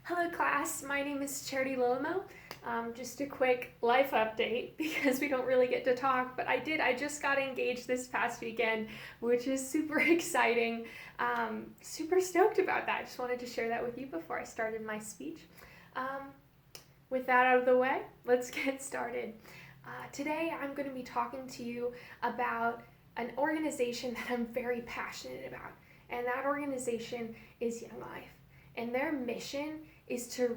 Hello class, my name is Charity Lilimo. Just a quick life update because we don't really get to talk, but I just got engaged this past weekend, which is super exciting. Super stoked about that. I just wanted to share that with you before I started my speech. Um, with that out of the way, let's get started. Today I'm going to be talking to you about an organization that I'm very passionate about, and that organization is Young Life. And their mission is to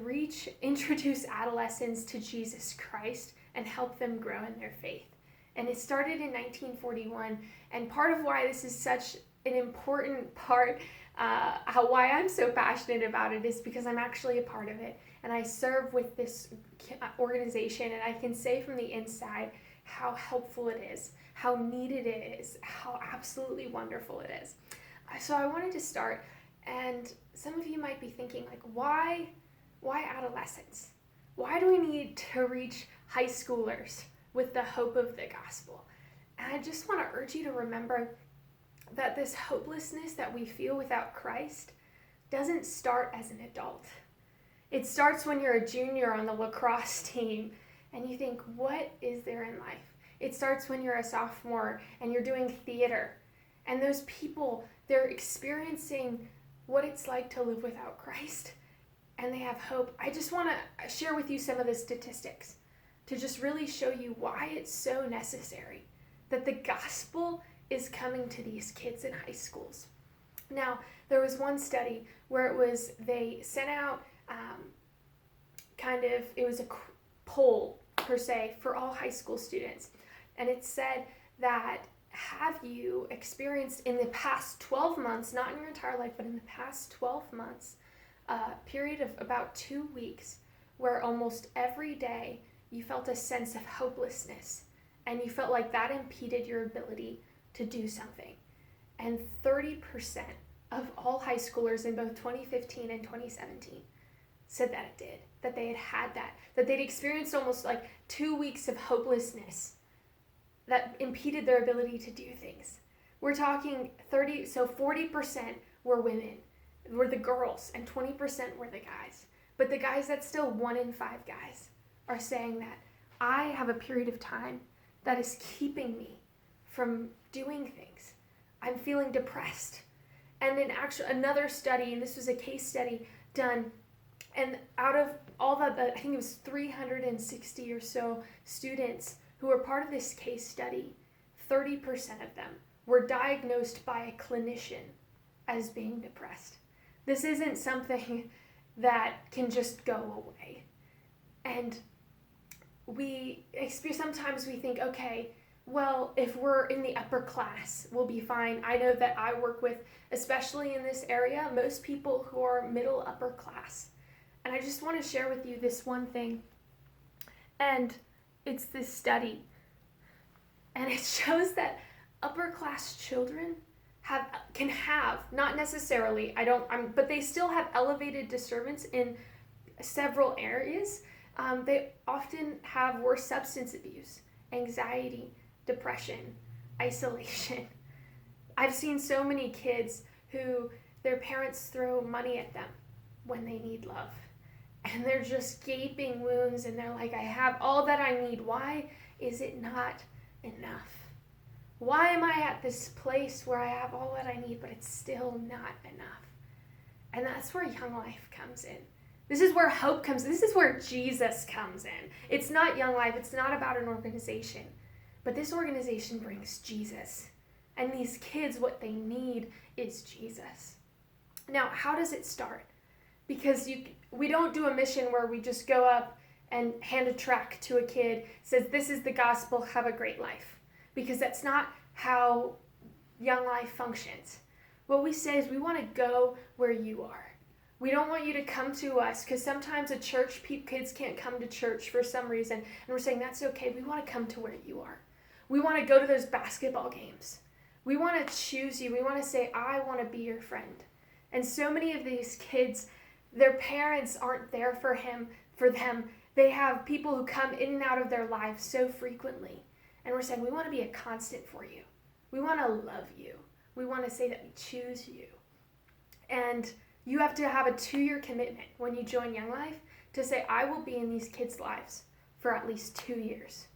introduce adolescents to Jesus Christ and help them grow in their faith. And it started in 1941, and part of why this is such an important part, why I'm so passionate about it, is because I'm actually a part of it, and I serve with this organization, and I can say from the inside how helpful it is, how needed it is, how absolutely wonderful it is. So I wanted to start, and some of you might be thinking, like, why adolescents? Why do we need to reach high schoolers with the hope of the gospel? And I just want to urge you to remember that this hopelessness that we feel without Christ doesn't start as an adult. It starts when you're a junior on the lacrosse team and you think, what is there in life? It starts when you're a sophomore and you're doing theater, and those people, they're experiencing what it's like to live without Christ, and they have hope. I just want to share with you some of the statistics to just really show you why it's so necessary that the gospel is coming to these kids in high schools. Now, there was one study where they sent out it was a poll per se for all high school students, and it said that, have you experienced in the past 12 months, not in your entire life, but in the past 12 months, a period of about 2 weeks where almost every day you felt a sense of hopelessness and you felt like that impeded your ability to do something? And 30% of all high schoolers in both 2015 and 2017 said that it did, that they had that they'd experienced almost like 2 weeks of hopelessness that impeded their ability to do things. We're talking 40% were women, were the girls, and 20% were the guys. But the guys, that's still 1 in 5 guys, are saying that I have a period of time that is keeping me from doing things. I'm feeling depressed. And in another study, and this was a case study done, and out of all I think it was 360 or so students who were part of this case study, 30% of them were diagnosed by a clinician as being depressed. This isn't something that can just go away. And sometimes we think, okay, well, if we're in the upper class, we'll be fine. I know that I work with, especially in this area, most people who are middle upper class. And I just want to share with you this one thing. And it's this study, and it shows that upper class children can have, not necessarily, but they still have elevated disturbance in several areas. They often have worse substance abuse, anxiety, depression, isolation. I've seen so many kids who their parents throw money at them when they need love. And they're just gaping wounds, and they're like, I have all that I need. Why is it not enough? Why am I at this place where I have all that I need, but it's still not enough? And that's where Young Life comes in. This is where hope comes in. This is where Jesus comes in. It's not Young Life. It's not about an organization. But this organization brings Jesus. And these kids, what they need is Jesus. Now, how does it start? Because we don't do a mission where we just go up and hand a tract to a kid, says, this is the gospel, have a great life. Because that's not how Young Life functions. What we say is we want to go where you are. We don't want you to come to us, because sometimes kids can't come to church for some reason, and we're saying that's okay. We want to come to where you are. We want to go to those basketball games. We want to choose you. We want to say, I want to be your friend. And so many of these kids, their parents aren't there for them. They have people who come in and out of their lives so frequently. And we're saying, we want to be a constant for you. We want to love you. We want to say that we choose you. And You have to have a 2-year commitment when you join Young Life to say, I will be in these kids' lives for at least 2 years.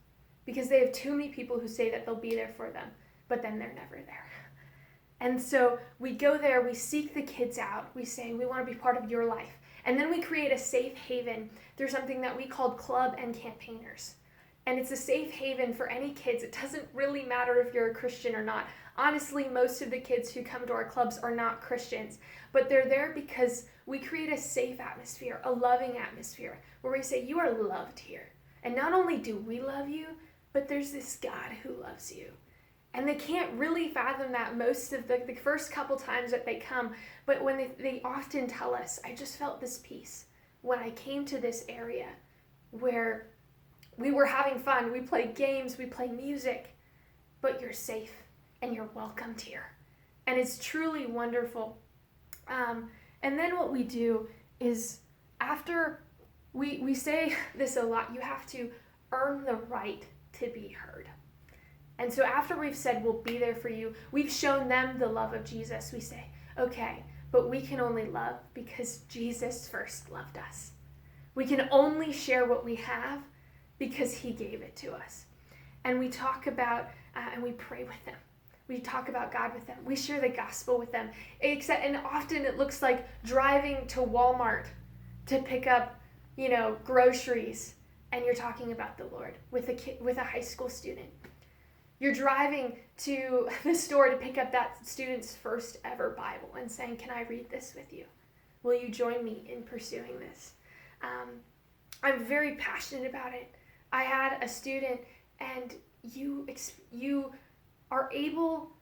Because they have too many people who say that they'll be there for them, but then they're never there. And so we go there, we seek the kids out, we say, we want to be part of your life. And then we create a safe haven through something that we called Club and Campaigners. And it's a safe haven for any kids. It doesn't really matter if you're a Christian or not. Honestly, most of the kids who come to our clubs are not Christians, but they're there because we create a safe atmosphere, a loving atmosphere, where we say, you are loved here. And not only do we love you, but there's this God who loves you. And they can't really fathom that most of the first couple times that they come, but when they often tell us, I just felt this peace when I came to this area where we were having fun, we play games, we play music, but you're safe and you're welcomed here. And it's truly wonderful. And then what we do is, after we say this a lot, you have to earn the right to be heard. And so after we've said we'll be there for you, we've shown them the love of Jesus, we say, okay, but we can only love because Jesus first loved us. We can only share what we have because he gave it to us. And we talk about, and we pray with them. We talk about God with them. We share the gospel with them. And often it looks like driving to Walmart to pick up, groceries, and you're talking about the Lord with a high school student. You're driving to the store to pick up that student's first ever Bible and saying, can I read this with you? Will you join me in pursuing this? I'm very passionate about it. I had a student, and you are able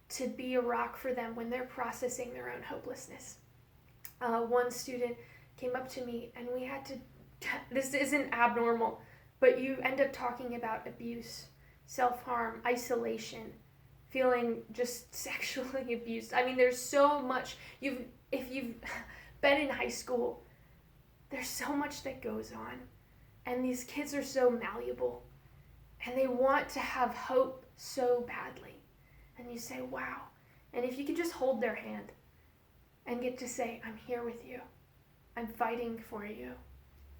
to be a rock for them when they're processing their own hopelessness. One student came up to me, and we had to, this isn't abnormal, but you end up talking about abuse, self-harm, isolation, feeling just sexually abused. I mean, there's so much. If you've been in high school, there's so much that goes on. And these kids are so malleable. And they want to have hope so badly. And you say, wow. And if you could just hold their hand and get to say, I'm here with you. I'm fighting for you.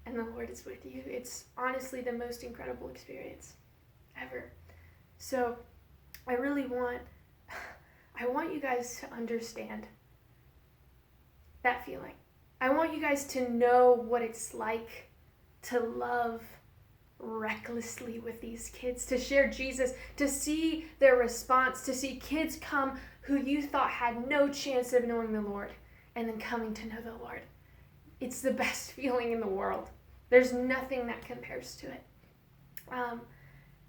And the Lord is with you. It's honestly the most incredible experience ever. So I want you guys to understand that feeling. I want you guys to know what it's like to love recklessly with these kids, to share Jesus, to see their response, to see kids come who you thought had no chance of knowing the Lord and then coming to know the Lord. It's the best feeling in the world. There's nothing that compares to it.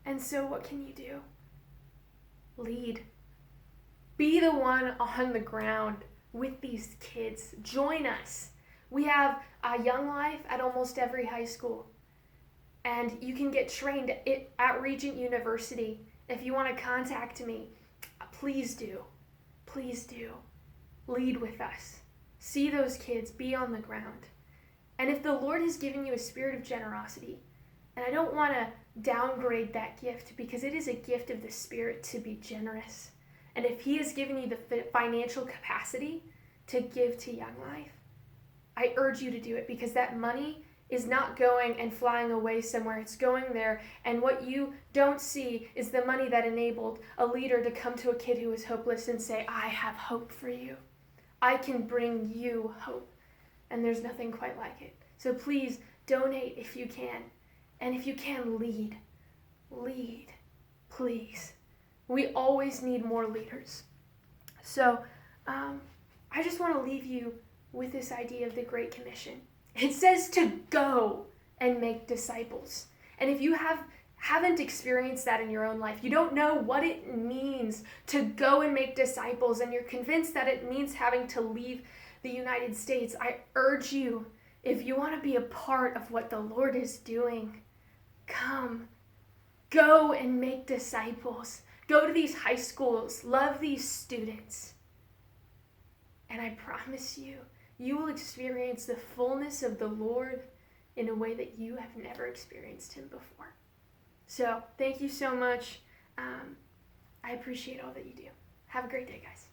And so what can you do? Lead. Be the one on the ground with these kids. Join us. We have a Young Life at almost every high school. And you can get trained at Regent University. If you want to contact me, please do. Please do. Lead with us. See those kids. Be on the ground. And if the Lord has given you a spirit of generosity, and I don't want to downgrade that gift because it is a gift of the Spirit to be generous. And if he has given you the financial capacity to give to Young Life, I urge you to do it, because that money is not going and flying away somewhere. It's going there. And what you don't see is the money that enabled a leader to come to a kid who was hopeless and say, I have hope for you. I can bring you hope. And there's nothing quite like it. So please donate if you can. And if you can, lead. Lead. Please. We always need more leaders. So I just want to leave you with this idea of the Great Commission. It says to go and make disciples. And if you haven't experienced that in your own life, you don't know what it means to go and make disciples, and you're convinced that it means having to leave the United States, I urge you, if you want to be a part of what the Lord is doing, come. Go and make disciples. Go to these high schools. Love these students. And I promise you, you will experience the fullness of the Lord in a way that you have never experienced him before. So thank you so much. I appreciate all that you do. Have a great day, guys.